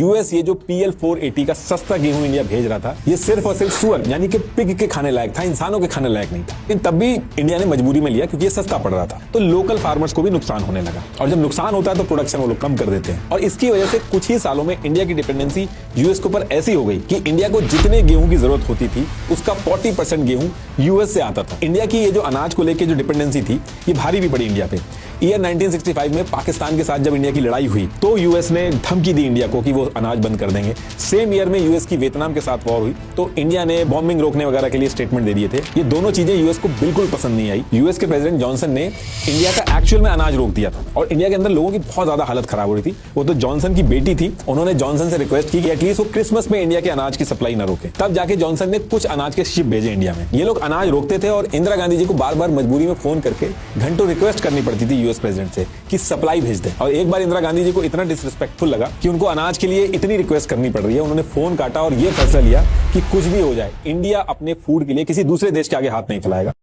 US ये जो PL480 का सस्ता गेहूं इंडिया भेज रहा था, ये सिर्फ और सिर्फ सुअर यानी कि पिग के खाने लायक था, इंसानों के खाने लायक नहीं था। लेकिन तब भी इंडिया ने मजबूरी में लिया क्योंकि ये सस्ता पड़ रहा था। तो लोकल फार्मर्स को भी नुकसान होने लगा, और जब नुकसान होता है तो प्रोडक्शन वो लोग कम कर देते हैं। और इसकी वजह से कुछ ही सालों में इंडिया की डिपेंडेंसी यूएस के ऊपर ऐसी हो गई कि इंडिया को जितने गेहूं की जरूरत होती थी उसका 40% गेहूं यूएस से आता था। इंडिया की ये जो अनाज को लेकर जो डिपेंडेंसी थी, ये भारी भी पड़ी इंडिया पे। ईयर 1965 में पाकिस्तान के साथ जब इंडिया की लड़ाई हुई तो यूएस ने धमकी दी इंडिया को कि वो अनाज बंद कर देंगे। सेम ईयर में यूएस की वियतनाम के साथ वॉर हुई तो इंडिया ने बॉम्बिंग रोकने वगैरह के लिए स्टेटमेंट दे दिए थे। ये दोनों चीजें यूएस को बिल्कुल पसंद नहीं आई। यूएस के प्रेसिडेंट जॉनसन ने इंडिया का एक्चुअल में अनाज रोक दिया था और इंडिया के अंदर लोगों की बहुत ज्यादा हालत खराब हो रही थी। वो तो जॉनसन की बेटी थी, उन्होंने जॉनसन से रिक्वेस्ट की कि एटलीस्ट वो क्रिसमस में इंडिया के अनाज की सप्लाई न रोके। तब जाके जॉनसन ने कुछ अनाज के शिप भेजे इंडिया में। ये लोग अनाज रोकते थे और इंदिरा गांधी जी को बार बार मजबूरी में फोन करके घंटों रिक्वेस्ट करनी पड़ती थी यूएस प्रेसिडेंट से कि सप्लाई भेज दे। और एक बार इंदिरा गांधी जी को इतना डिसरिस्पेक्टफुल लगा कि उनको अनाज के लिए इतनी रिक्वेस्ट करनी पड़ रही है, उन्होंने फोन काटा और ये फैसला लिया कि कुछ भी हो जाए इंडिया अपने फूड के लिए किसी दूसरे देश के आगे हाथ नहीं फैलाएगा।